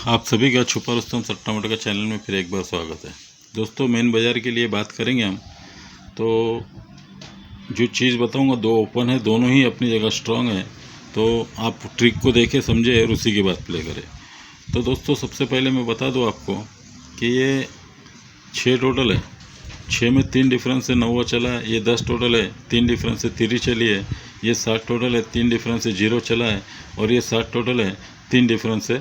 आप सभी का छुपा रुस्तम सट्टा मटका चैनल में फिर एक बार स्वागत है। दोस्तों, मेन बाज़ार के लिए बात करेंगे हम। तो जो चीज़ बताऊंगा दो ओपन है, दोनों ही अपनी जगह स्ट्रांग है। तो आप ट्रिक को देखें, समझे और उसी के बाद प्ले करें। तो दोस्तों, सबसे पहले मैं बता दूं आपको कि ये 6 टोटल है। 6 में 3 डिफरेंस से 9 चला है। ये 10 टोटल है, 3 डिफरेंस से 3 चली है। ये 7 टोटल है, 3 डिफरेंस से 0 चला है। और ये 7 टोटल है, 3 डिफरेंस से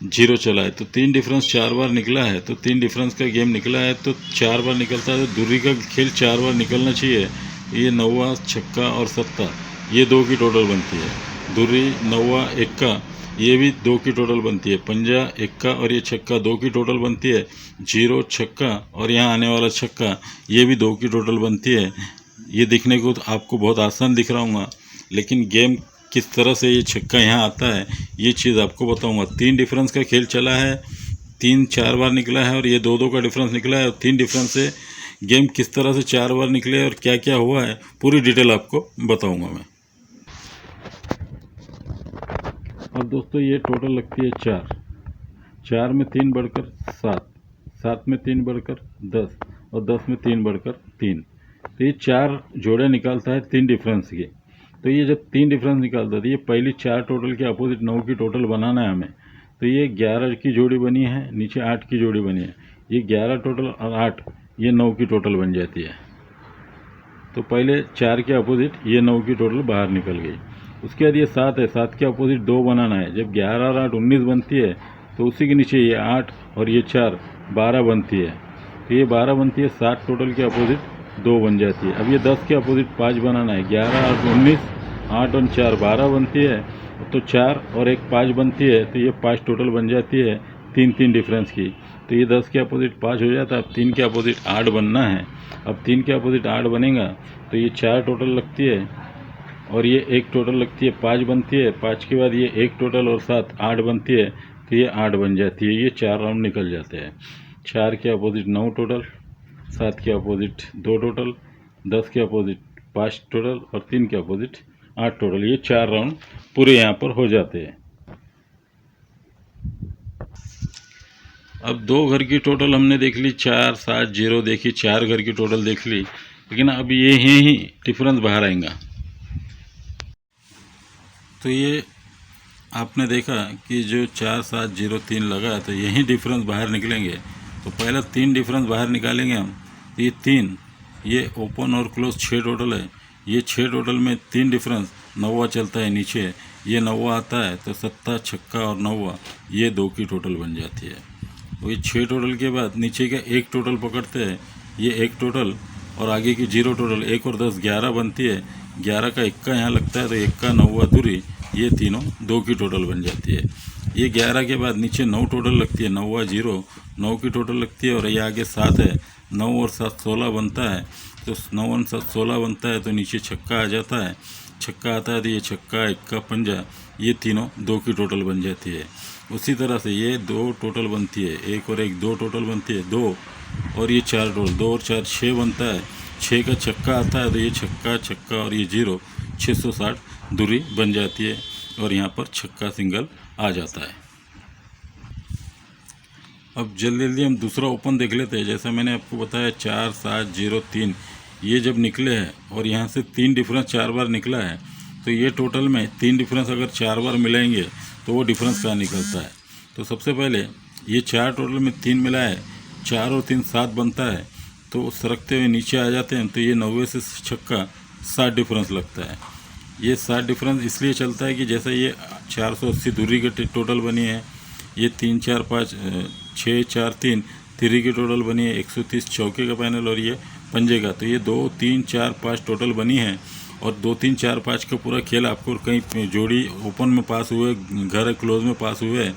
0 चला है। तो 3 डिफरेंस 4 बार निकला है। तो 3 डिफरेंस का गेम निकला है तो 4 बार निकलता है। तो दूरी का खेल 4 बार निकलना चाहिए। ये 9, छक्का और 7 ये 2 की टोटल बनती है। दूरी 9, एक्का ये भी 2 की टोटल बनती है। पंजा, एक्का और ये छक्का 2 की टोटल बनती है। 0, छक्का और यहाँ आने वाला छक्का ये भी 2 की टोटल बनती है। ये दिखने को तो आपको बहुत आसान दिख रहा हूँगा, लेकिन गेम किस तरह से ये छक्का यहाँ आता है ये चीज़ आपको बताऊंगा। 3 डिफरेंस का खेल चला है, 3 4 बार निकला है और ये 2 का डिफरेंस निकला है। और 3 डिफरेंस से गेम किस तरह से 4 बार निकले और क्या क्या हुआ है पूरी डिटेल आपको बताऊंगा मैं। अब दोस्तों, ये टोटल लगती है 4। 4 में 3 बढ़कर 7, 7 में 3 बढ़कर 10 और 10 में 3 बढ़कर 3। तो ये 4 जोड़े निकालता है 3 डिफरेंस की। तो ये जब 3 डिफरेंस निकालता है तो ये पहली 4 टोटल के अपोजिट 9 की टोटल बनाना है हमें। तो ये 11 की जोड़ी बनी है, नीचे 8 की जोड़ी बनी है। ये 11 टोटल और 8 ये 9 की टोटल बन जाती है। तो पहले 4 के अपोजिट ये 9 की टोटल बाहर निकल गई। उसके बाद ये 7 है, 7 के अपोजिट 2 बनाना है। जब 11 और 8 19 बनती है तो उसी के नीचे ये 8 और ये 4 12 बनती है। तो ये 12 बनती है, 7 टोटल के अपोजिट 2 बन जाती है। अब ये 10 के अपोजिट 5 बनाना है। 11 और 19, 8 और 4 12 बनती है। तो 4 और 1 5 बनती है। तो ये 5 टोटल बन जाती है 3 डिफरेंस की। तो ये 10 के अपोजिट 5 हो जाता है। अब 3 के अपोजिट 8 बनना है। अब 3 के अपोजिट 8 बनेगा तो ये 4 टोटल लगती है और ये 1 टोटल लगती है, 5 बनती है। 5 के बाद ये 1 टोटल और 7 8 बनती है। तो ये 8 बन जाती है। ये 4 राउंड निकल जाते हैं। 4 के अपोजिट 9 टोटल, 7 के अपोजिट 2 टोटल, 10 के अपोजिट 5 टोटल और 3 के अपोजिट 8 टोटल। ये 4 राउंड पूरे यहाँ पर हो जाते हैं। अब 2 घर की टोटल हमने देख ली, 4 7 0 देखी, 4 घर की टोटल देख ली। लेकिन अब ये ही डिफरेंस बाहर आएगा। तो ये आपने देखा कि जो 4 7 0 3 लगा है तो यही डिफरेंस बाहर निकलेंगे। तो पहला 3 डिफरेंस बाहर निकालेंगे हम। ये 3 ये ओपन और क्लोज 6 टोटल है। ये 6 टोटल में 3 डिफरेंस 9 चलता है नीचे, ये 9 आता है। तो 7 छक्का और 9 ये 2 की टोटल बन जाती है। वही 6 टोटल के बाद नीचे का 1 टोटल पकड़ते हैं। ये 1 टोटल और आगे की 0 टोटल, 1 और 10 11 बनती है। 11 का 1 यहाँ लगता है तो 1 का 9 दूरी ये तीनों 2 की टोटल बन जाती है। ये 11 के बाद नीचे 9 टोटल लगती है, 9 0 9 की टोटल लगती है। और ये आगे 7 है, 9 और 7 16 बनता है। तो 9 और 7 16 बनता है तो नीचे छक्का आ जाता है। छक्का आता है तो ये छक्का, 1 का पंजा ये तीनों 2 की टोटल बन जाती है। उसी तरह से ये 2 टोटल बनती है, 1 और 1 2 टोटल बनती है, 2 और ये 4 टोटल, 2 और 4 6 बनता है। 6 का छक्का आता है तो ये छक्का छक्का और ये 0 660 दूरी बन जाती है। और यहाँ पर छक्का सिंगल आ जाता है। अब जल्दी जल्दी हम दूसरा ओपन देख लेते हैं। जैसा मैंने आपको बताया 4 7 0 3 ये जब निकले हैं और यहाँ से 3 डिफरेंस 4 बार निकला है। तो ये टोटल में 3 डिफरेंस अगर 4 बार मिलाएंगे तो वो डिफरेंस कहाँ निकलता है। तो सबसे पहले ये 4 टोटल में 3 मिला है, 4 और 3 7 बनता है। तो सरकते हुए नीचे आ जाते हैं। तो ये 90 से छक्का 7 डिफरेंस लगता है। ये 7 डिफरेंस इसलिए चलता है कि जैसे ये 480 दूरी के टोटल बनी है। ये 3 4 5 6 4 3 3 की टोटल बनी है, 130 चौके का पैनल और ये पंजे का। तो ये 2 3 4 5 टोटल बनी है। और 2 3 4 5 का पूरा खेल आपको कहीं जोड़ी ओपन में पास हुए, घर क्लोज में पास हुए है।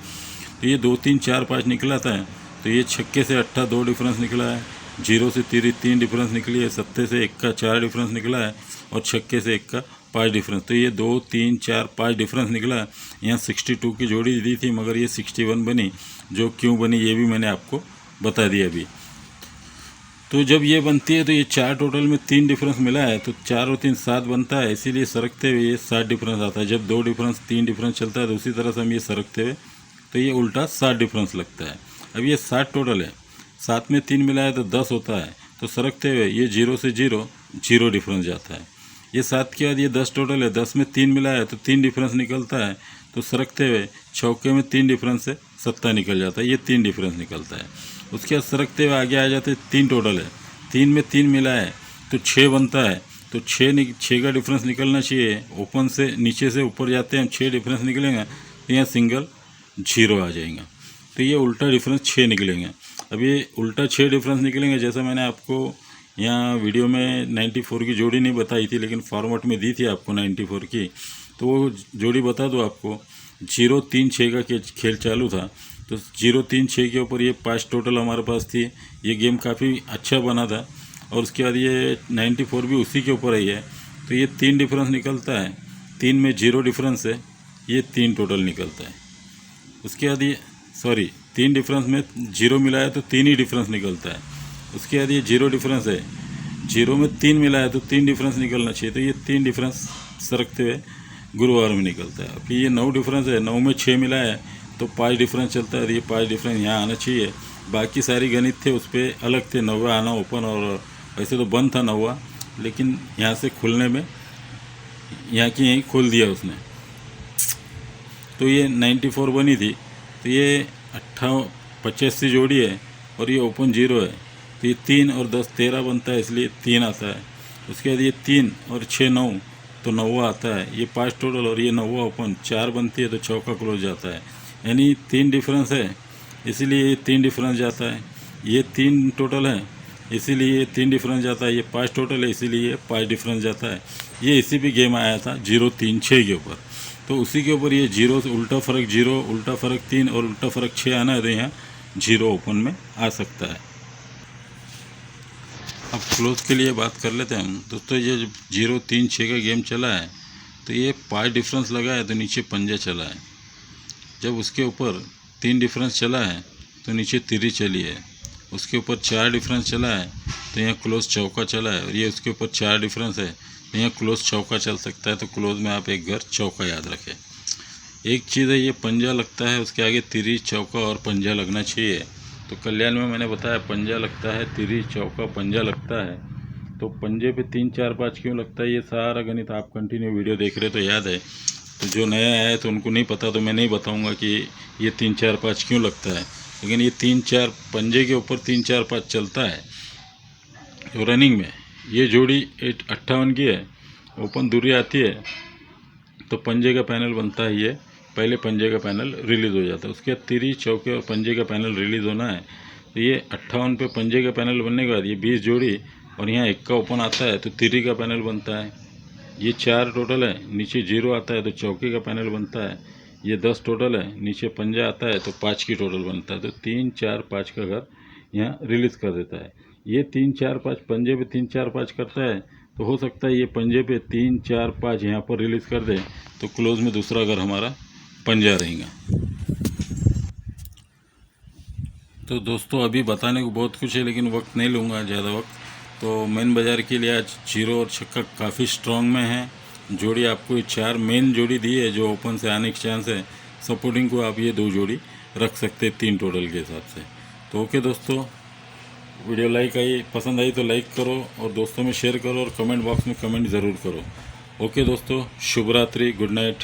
तो ये 2 3 4 5 निकला था। तो ये छक्के से 8 2 डिफरेंस निकला है, 0 से 3 डिफरेंस निकली है, 7 से 1 का 4 डिफरेंस निकला है और छक्के से 1 का 5 डिफरेंस। तो ये 2 3 4 5 डिफरेंस निकला है। यहाँ 62 की जोड़ी दी थी मगर ये 61 बनी। जो क्यों बनी ये भी मैंने आपको बता दिया अभी। तो जब ये बनती है तो ये 4 टोटल में 3 डिफरेंस मिला है तो 4 और 3 7 बनता है। इसीलिए सरकते हुए ये 7 डिफरेंस आता है। जब 2 डिफरेंस 3 डिफरेंस चलता है तो उसी तरह से हम ये सरकते हुए तो ये उल्टा 7 डिफरेंस लगता है। अब ये 7 टोटल है, 7 में 3 मिलाया तो 10 होता है, तो सरकते हुए ये 0 से 0 0 डिफरेंस जाता है। ये 7 के बाद ये 10 टोटल है, 10 में 3 मिलाया तो 3 डिफरेंस निकलता है, तो सरकते हुए चौके में 3 डिफरेंस से 7 निकल जाता है, ये 3 डिफरेंस निकलता है। उसके बाद सरकते हुए आगे आ जाते हैं, 3 टोटल है, 3 में 3 मिला है तो 6 बनता है, तो 6 का डिफरेंस निकलना चाहिए। ओपन से नीचे से ऊपर जाते हैं, 6 डिफरेंस निकलेंगे तो यहाँ सिंगल 0 आ जाएगा, तो ये उल्टा डिफरेंस 6 निकलेंगे। अब ये उल्टा 6 डिफरेंस निकलेंगे, जैसा मैंने आपको यहाँ वीडियो में 94 की जोड़ी नहीं बताई थी, लेकिन फॉर्मेट में दी थी आपको 94 की, तो वो जोड़ी बता दो आपको। 0 3 6 का खेल चालू था, तो 0 3 6 के ऊपर ये 5 टोटल हमारे पास थी। ये गेम काफ़ी अच्छा बना था, और उसके बाद ये 94 भी उसी के ऊपर ही है, तो ये 3 डिफरेंस निकलता है, 3 में 0 डिफरेंस है, ये 3 टोटल निकलता है। उसके बाद ये 3 डिफरेंस में 0 मिलाया तो 3 ही डिफरेंस निकलता है। उसके बाद ये 0 डिफरेंस है, 0 में 3 मिलाया तो 3 डिफरेंस निकलना चाहिए, तो ये 3 डिफरेंस सरकते हुए गुरुवार में निकलता है। फिर ये 9 डिफरेंस है, 9 में 6 मिला है तो 5 डिफरेंस चलता है, ये 5 डिफरेंस यहाँ आना चाहिए। बाकी सारी गणित थे उस पर अलग थे, 9वां आना ओपन, और वैसे तो बंद था 9वां, लेकिन यहाँ से खुलने में यहाँ की यहीं खोल दिया उसने, तो ये 94 बनी थी। तो ये 85 जोड़ी है और ये ओपन 0 है, तो ये 3 और 10 13 बनता है, इसलिए 3 आता है। उसके बाद ये 3 और 6 9, तो 9वां आता है। ये 5 टोटल और ये 9वां ओपन, 4 बनती है तो चौका क्लोज जाता है, यानी 3 डिफरेंस है, इसीलिए ये 3 डिफरेंस जाता है। ये 3 टोटल है, इसीलिए ये 3 डिफरेंस जाता है। ये 5 टोटल है, इसीलिए ये 5 डिफरेंस जाता है। ये इसी भी गेम आया था 0 3 6 के ऊपर, तो उसी के ऊपर ये 0 से उल्टा फ़र्क 0, उल्टा फ़र्क 3 और उल्टा फ़र्क 6 आना है, तो यहाँ 0 ओपन में आ सकता है। अब क्लोज के लिए बात कर लेते हैं हम दोस्तों। ये 0 3 6 का गेम चला है, तो ये 5 डिफरेंस लगा है तो नीचे पंजा चला है। जब उसके ऊपर 3 डिफरेंस चला है तो नीचे तिरी चली है। उसके ऊपर 4 डिफरेंस चला है तो यहाँ क्लोज चौका चला है, और ये उसके ऊपर 4 डिफरेंस है तो यहाँ क्लोज चौका चल सकता है। तो क्लोज में आप एक घर चौका याद रखें। एक चीज़ है, ये पंजा लगता है, उसके आगे तिरी चौका और पंजा लगना चाहिए। तो कल्याण में मैंने बताया पंजा लगता है, तिरी चौका पंजा लगता है। तो पंजे पे 3 4 5 क्यों लगता है, ये सारा गणित आप कंटिन्यू वीडियो देख रहे तो याद है। तो जो नया आया है तो उनको नहीं पता, तो मैं नहीं बताऊंगा कि ये 3 4 5 क्यों लगता है, लेकिन ये 3 4 पंजे के ऊपर 3 4 5 चलता है। तो रनिंग में ये जोड़ी 58 की है, ओपन दूरी आती है तो पंजे का पैनल बनता है, ये पहले पंजे का पैनल रिलीज़ हो जाता है। उसके बाद तिरी चौके और पंजे का पैनल रिलीज़ होना है। तो ये 58 पे पंजे का पैनल बनने के बाद ये 20 जोड़ी और यहाँ 1 का ओपन आता है तो तिरी का पैनल बनता है। ये 4 टोटल है, नीचे 0 आता है तो चौके का पैनल बनता है। ये 10 टोटल है, नीचे पंजा आता है तो 5 की टोटल बनता है। तो 3 4 5 का घर यहाँ रिलीज़ कर देता है। ये 3 4 5 पंजे पे 3 4 5 करता है, तो हो सकता है ये पंजे पे 3 4 5 यहाँ पर रिलीज़ कर दे, तो क्लोज में दूसरा घर हमारा पंजा रहेगा। तो दोस्तों अभी बताने को बहुत कुछ है, लेकिन वक्त नहीं लूँगा ज़्यादा वक्त। तो मेन बाज़ार के लिए आज 0 और छक्का काफ़ी स्ट्रॉन्ग में है। जोड़ी आपको ये 4 मेन जोड़ी दी है जो ओपन से आने के चांस है। सपोर्टिंग को आप ये 2 जोड़ी रख सकते हैं 3 टोटल के हिसाब से। तो ओके दोस्तों, वीडियो पसंद आई तो लाइक करो और दोस्तों में शेयर करो और कमेंट बॉक्स में कमेंट ज़रूर करो। ओके दोस्तों, शुभ रात्रि, गुड नाइट।